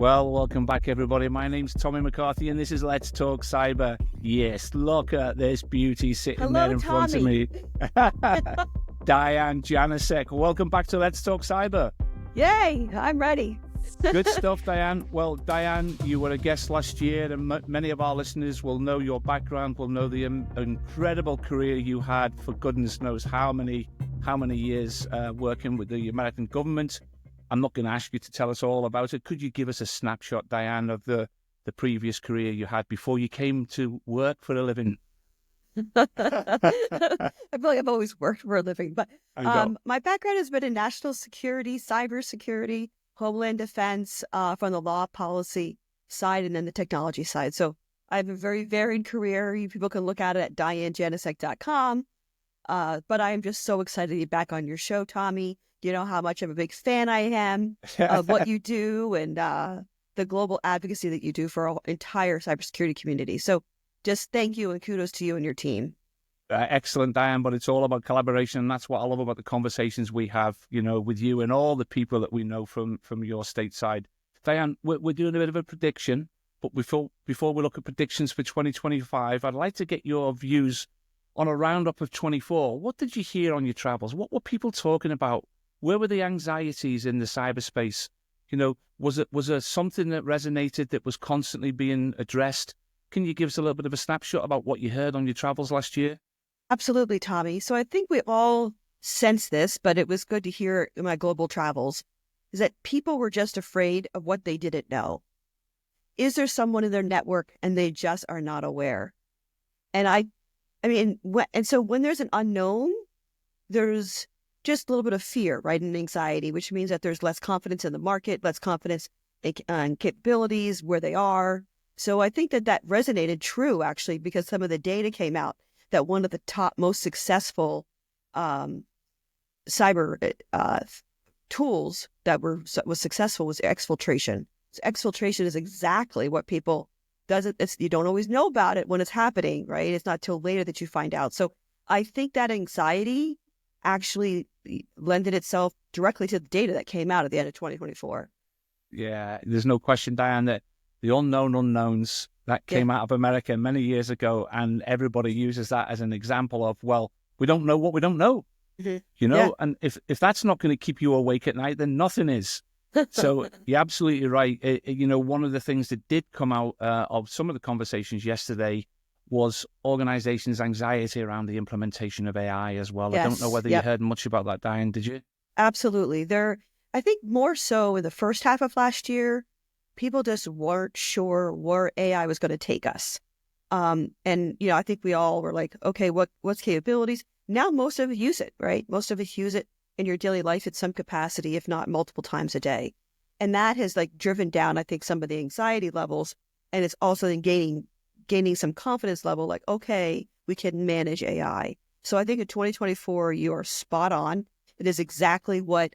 Well, welcome back, everybody. My name's Tommy McCarthy, and this is Let's Talk Cyber. Yes, look at this beauty sitting there in front of me. Diane Janosek. Welcome back to Let's Talk Cyber. Yay, I'm ready. Good stuff, Diane. Well, Diane, you were a guest last year, and many of our listeners will know your background, will know the incredible career you had for goodness knows how many years working with the American government. I'm not going to ask you to tell us all about it. Could you give us a snapshot, Diane, of the previous career you had before you came to work for a living? I feel like I've always worked for a living, but my background has been in national security, cybersecurity, homeland defense, from the law policy side and then the technology side. So I have a very varied career. You people can look at it at DianeJanosek.com. But I am just so excited to be back on your show, Tommy. You know how much of a big fan I am of what you do and the global advocacy that you do for our entire cybersecurity community. So just thank you and kudos to you and your team. Excellent, Diane, but it's all about collaboration. And that's what I love about the conversations we have, with you and all the people that we know from your stateside. Diane, we're doing a bit of a prediction, but before we look at predictions for 2025, I'd like to get your views on a roundup of 24. What did you hear on your travels? What were people talking about? Where were the anxieties in the cyberspace? Was there something that resonated that was constantly being addressed? Can you give us a little bit of a snapshot about what you heard on your travels last year? Absolutely, Tommy. So I think we all sensed this, but it was good to hear in my global travels, is that people were just afraid of what they didn't know. Is there someone in their network and they just are not aware? And so when there's an unknown, there's just a little bit of fear, right, and anxiety, which means that there's less confidence in the market, less confidence in capabilities, where they are. So I think that resonated true, actually, because some of the data came out that one of the top most successful cyber tools that was successful was exfiltration. So exfiltration is exactly what people you don't always know about it when it's happening, right? It's not till later that you find out. So I think that anxiety actually lended itself directly to the data that came out at the end of 2024. Yeah, there's no question, Diane, that the unknown unknowns that came out of America many years ago, and everybody uses that as an example of, well, we don't know what we don't know, and if that's not going to keep you awake at night, then nothing is. So you're absolutely right. One of the things that did come out of some of the conversations yesterday was organizations' anxiety around the implementation of AI as well. Yes. I don't know whether you heard much about that, Diane, did you? Absolutely. I think more so in the first half of last year, people just weren't sure where AI was going to take us. I think we all were like, okay, what's capabilities? Now most of us use it, right? Most of us use it in your daily life at some capacity, if not multiple times a day. And that has driven down, I think, some of the anxiety levels. And it's also then gaining some confidence level, like, okay, we can manage AI. So I think in 2024, you are spot on. It is exactly what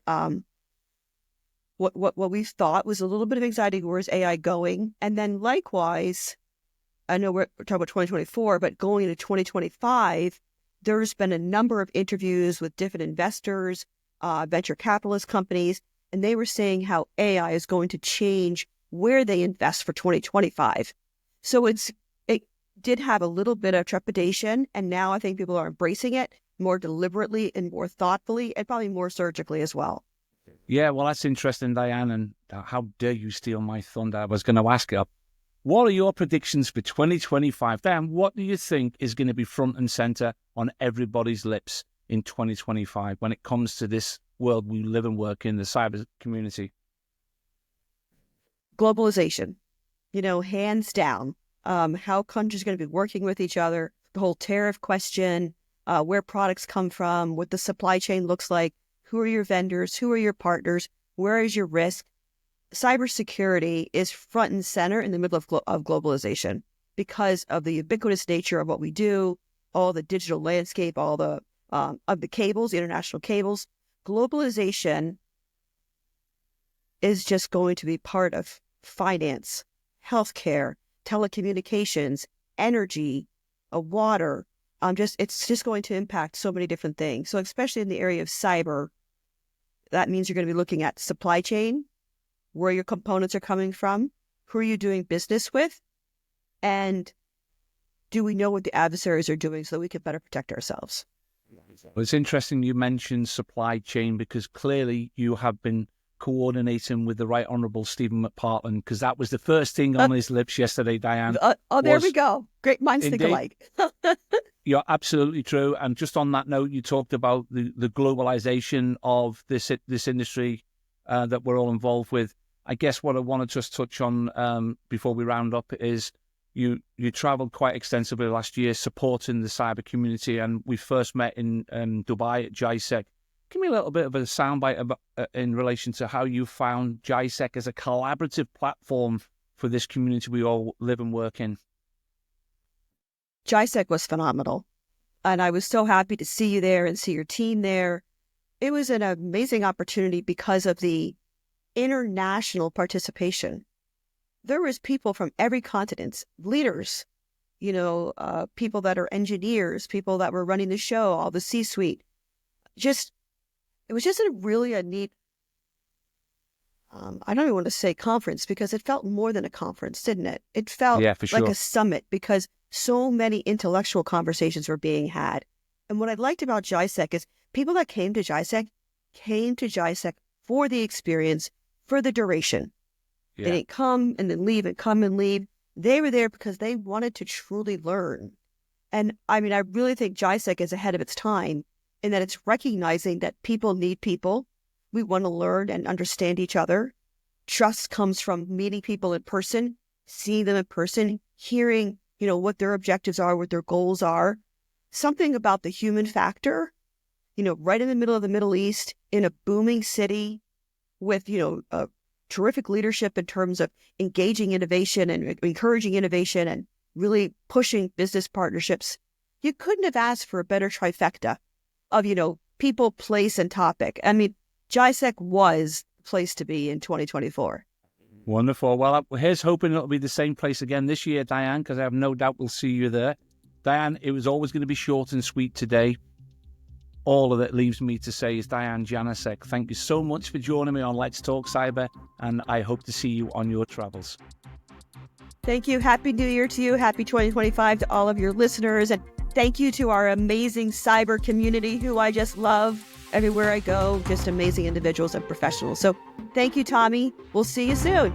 we thought was a little bit of anxiety. Where's AI going? And then likewise, I know we're talking about 2024, but going into 2025, there's been a number of interviews with different investors, venture capitalist companies, and they were saying how AI is going to change where they invest for 2025. So it did have a little bit of trepidation, and now I think people are embracing it more deliberately and more thoughtfully and probably more surgically as well. Yeah, well, that's interesting, Diane, and how dare you steal my thunder? I was going to ask you, what are your predictions for 2025? Diane, what do you think is going to be front and center on everybody's lips in 2025 when it comes to this world we live and work in, the cyber community? Globalization, hands down. How countries are going to be working with each other, the whole tariff question, where products come from, what the supply chain looks like, who are your vendors, who are your partners, where is your risk? Cybersecurity is front and center in the middle of globalization because of the ubiquitous nature of what we do, all the digital landscape, all the of the cables, the international cables. Globalization is just going to be part of finance, healthcare, telecommunications, energy, water. It's just going to impact so many different things. So especially in the area of cyber, that means you're going to be looking at supply chain, where your components are coming from, who are you doing business with, and do we know what the adversaries are doing so that we can better protect ourselves? Well, it's interesting you mentioned supply chain, because clearly you have been coordinating with the Right Honourable Stephen McPartland, because that was the first thing on his lips yesterday, Diane. There we go. Great minds think alike. You're absolutely true. And just on that note, you talked about the globalization of this industry that we're all involved with. I guess what I want to just touch on before we round up is you traveled quite extensively last year supporting the cyber community, and we first met in Dubai at JANOS. Give me a little bit of a soundbite about, in relation to how you found JANOS as a collaborative platform for this community we all live and work in. JANOS was phenomenal, and I was so happy to see you there and see your team there. It was an amazing opportunity because of the international participation. There was people from every continent, leaders, people that are engineers, people that were running the show, all the C-suite. It was just a neat, I don't even want to say conference, because it felt more than a conference, didn't it? It felt like a summit, because so many intellectual conversations were being had. And what I liked about JANOS is people that came to JANOS for the experience, for the duration. Yeah. They didn't come and then leave and come and leave. They were there because they wanted to truly learn. And I mean, I really think JANOS is ahead of its time in that it's recognizing that people need people. We want to learn and understand each other. Trust comes from meeting people in person, seeing them in person, hearing, what their objectives are, what their goals are. Something about the human factor, right in the middle of the Middle East, in a booming city with, a terrific leadership in terms of engaging innovation and encouraging innovation and really pushing business partnerships. You couldn't have asked for a better trifecta of, people, place, and topic. I mean, JANOS was the place to be in 2024. Wonderful. Well, here's hoping it'll be the same place again this year, Diane, because I have no doubt we'll see you there. Diane, it was always going to be short and sweet today. All of it leaves me to say is Diane Janosek, thank you so much for joining me on Let's Talk Cyber, and I hope to see you on your travels. Thank you. Happy New Year to you. Happy 2025 to all of your listeners. And thank you to our amazing cyber community, who I just love everywhere I go. Just amazing individuals and professionals. So thank you, Tommy. We'll see you soon.